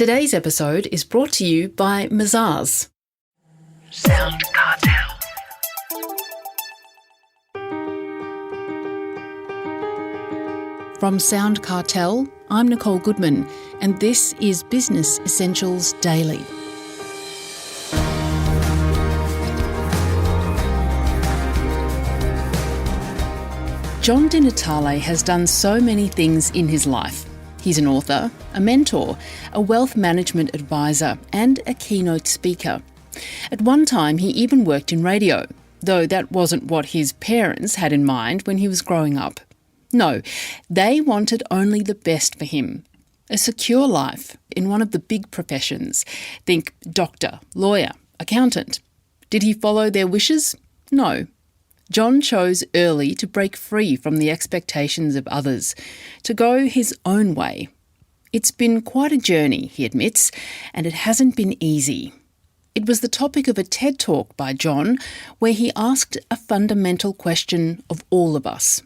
Today's episode is brought to you by Mazars. SoundCartel. From SoundCartel, I'm Nicole Goodman, and this is Business Essentials Daily. John Di Natale has done so many things in his life. He's an author, a mentor, a wealth management advisor, and a keynote speaker. At one time, he even worked in radio, though that wasn't what his parents had in mind when he was growing up. No, they wanted only the best for him. A secure life in one of the big professions. Think doctor, lawyer, accountant. Did he follow their wishes? No. John chose early to break free from the expectations of others, to go his own way. It's been quite a journey, he admits, and it hasn't been easy. It was the topic of a TED Talk by John, where he asked a fundamental question of all of us.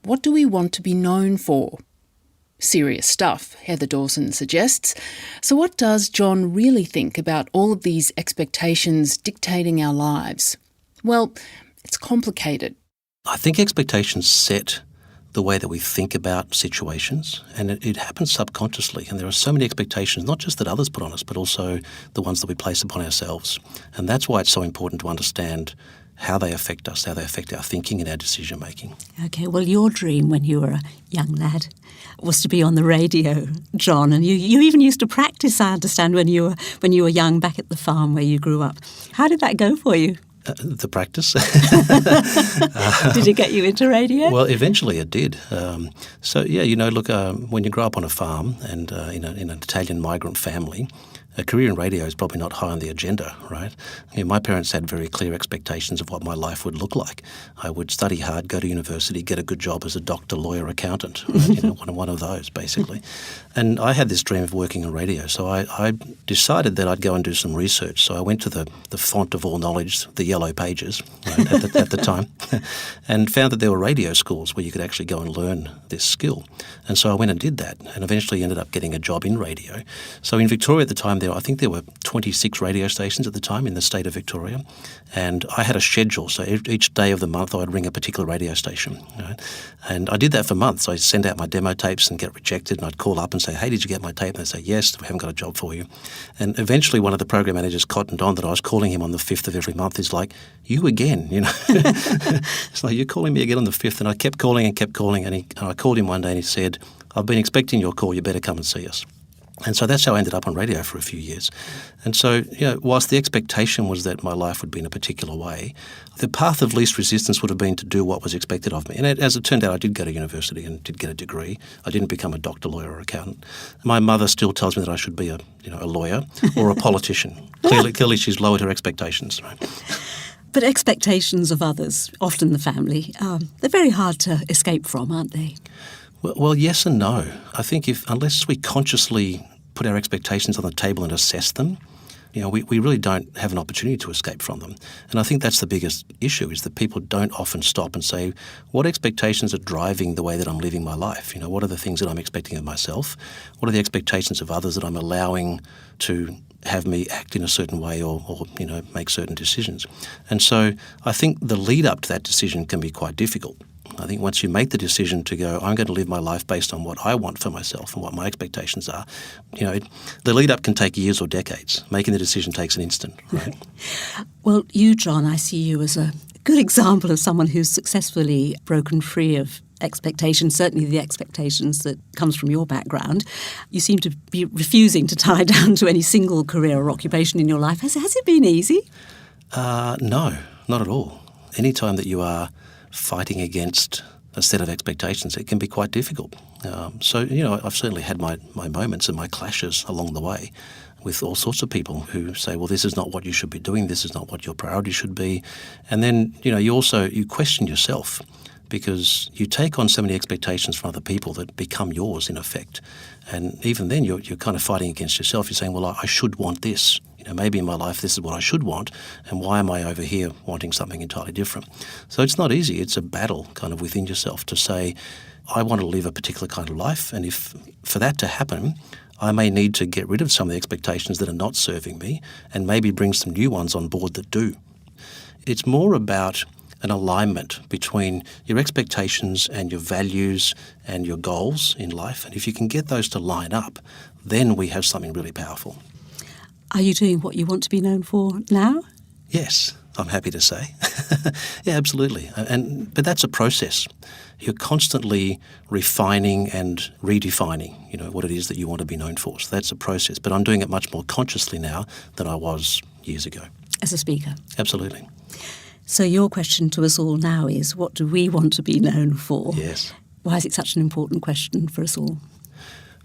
What do we want to be known for? Serious stuff, Heather Dawson suggests. So what does John really think about all of these expectations dictating our lives? Well, it's complicated. I think expectations set the way that we think about situations, and it happens subconsciously. And there are so many expectations, not just that others put on us, but also the ones that we place upon ourselves. And that's why it's so important to understand how they affect us, how they affect our thinking and our decision-making. Okay, well, your dream when you were a young lad was to be on the radio, John, and you even used to practice, I understand, when you were young back at the farm where you grew up. How did that go for you? The practice. Did it get you into radio? Well, eventually it did. When you grow up on a farm and in an Italian migrant family, a career in radio is probably not high on the agenda, right? My parents had very clear expectations of what my life would look like. I would study hard, go to university, get a good job as a doctor, lawyer, accountant, right? One of those, basically. And I had this dream of working in radio, so I decided that I'd go and do some research. So I went to the font of all knowledge, the Yellow Pages, right, at the time, and found that there were radio schools where you could actually go and learn this skill. And so I went and did that, and eventually ended up getting a job in radio. So in Victoria at the time, I think there were 26 radio stations at the time in the state of Victoria, and I had a schedule. So each day of the month I would ring a particular radio station, right? And I did that for months. I sent out my demo tapes and get rejected, and I'd call up and say, hey, did you get my tape? And they'd say, yes, we haven't got a job for you. And eventually one of the program managers cottoned on that I was calling him on the 5th of every month. He's like, you again, It's like, you're calling me again on the 5th. And I kept calling, and I called him one day and he said, I've been expecting your call, you better come and see us. And so that's how I ended up on radio for a few years. And so, whilst the expectation was that my life would be in a particular way, the path of least resistance would have been to do what was expected of me. And as it turned out, I did go to university and did get a degree. I didn't become a doctor, lawyer or accountant. My mother still tells me that I should be a lawyer or a politician. Clearly she's lowered her expectations, right? But expectations of others, often the family, they're very hard to escape from, aren't they? Well, yes and no. I think unless we consciously put our expectations on the table and assess them, we really don't have an opportunity to escape from them. And I think that's the biggest issue, is that people don't often stop and say, what expectations are driving the way that I'm living my life? What are the things that I'm expecting of myself? What are the expectations of others that I'm allowing to have me act in a certain way or make certain decisions? And so I think the lead up to that decision can be quite difficult. I think once you make the decision to go, I'm going to live my life based on what I want for myself and what my expectations are, the lead up can take years or decades. Making the decision takes an instant, right? Well, you, John, I see you as a good example of someone who's successfully broken free of expectations, certainly the expectations that comes from your background. You seem to be refusing to tie down to any single career or occupation in your life. Has it been easy? No, not at all. Anytime that you are fighting against a set of expectations, it can be quite difficult. I've certainly had my moments and my clashes along the way with all sorts of people who say, well, this is not what you should be doing, this is not what your priority should be. And then, you question yourself, because you take on so many expectations from other people that become yours in effect. And even then, you're kind of fighting against yourself. You're saying, well, I should want this. Maybe in my life this is what I should want, and why am I over here wanting something entirely different? So it's not easy. It's a battle kind of within yourself to say, I want to live a particular kind of life, and if for that to happen, I may need to get rid of some of the expectations that are not serving me and maybe bring some new ones on board that do. It's more about an alignment between your expectations and your values and your goals in life. And if you can get those to line up, then we have something really powerful. Are you doing what you want to be known for now? Yes, I'm happy to say. Yeah, absolutely. But that's a process. You're constantly refining and redefining, what it is that you want to be known for. So that's a process. But I'm doing it much more consciously now than I was years ago. As a speaker? Absolutely. So your question to us all now is, what do we want to be known for? Yes. Why is it such an important question for us all?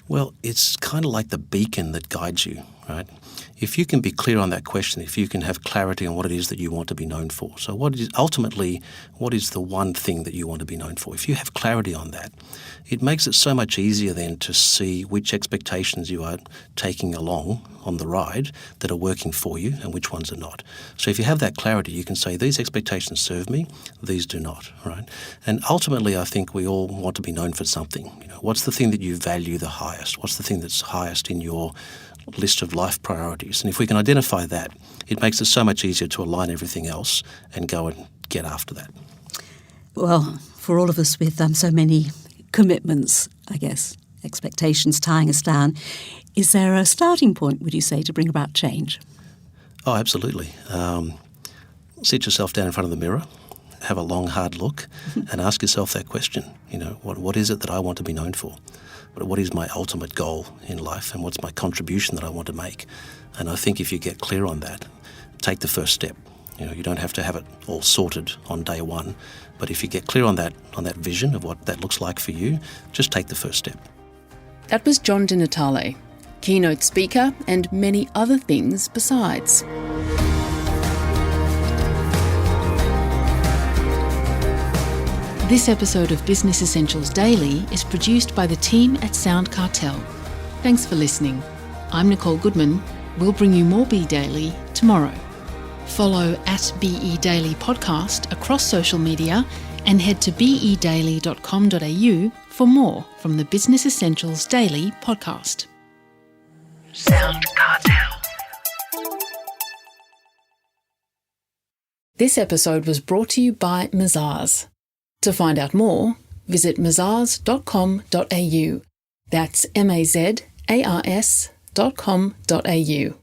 Well, it's kind of like the beacon that guides you, right? If you can be clear on that question, if you can have clarity on what it is that you want to be known for. So what is the one thing that you want to be known for? If you have clarity on that, it makes it so much easier then to see which expectations you are taking along on the ride that are working for you and which ones are not. So if you have that clarity, you can say, these expectations serve me, these do not, right? And ultimately, I think we all want to be known for something. What's the thing that you value the highest? What's the thing that's highest in your list of life priorities? And if we can identify that, it makes it so much easier to align everything else and go and get after that. Well, for all of us with so many commitments, I guess, expectations tying us down, is there a starting point, would you say, to bring about change? Oh, absolutely. Sit yourself down in front of the mirror, have a long, hard look, and ask yourself that question. What is it that I want to be known for? What is my ultimate goal in life, and what's my contribution that I want to make? And I think if you get clear on that, take the first step. You don't have to have it all sorted on day one, but if you get clear on that vision of what that looks like for you, just take the first step. That was John Di Natale, keynote speaker and many other things besides. This episode of Business Essentials Daily is produced by the team at SoundCartel. Thanks for listening. I'm Nicole Goodman. We'll bring you more Be Daily tomorrow. Follow @BE Daily Podcast across social media and head to bedaily.com.au for more from the Business Essentials Daily podcast. SoundCartel. This episode was brought to you by Mazars. To find out more, visit mazars.com.au. That's mazars.com.au.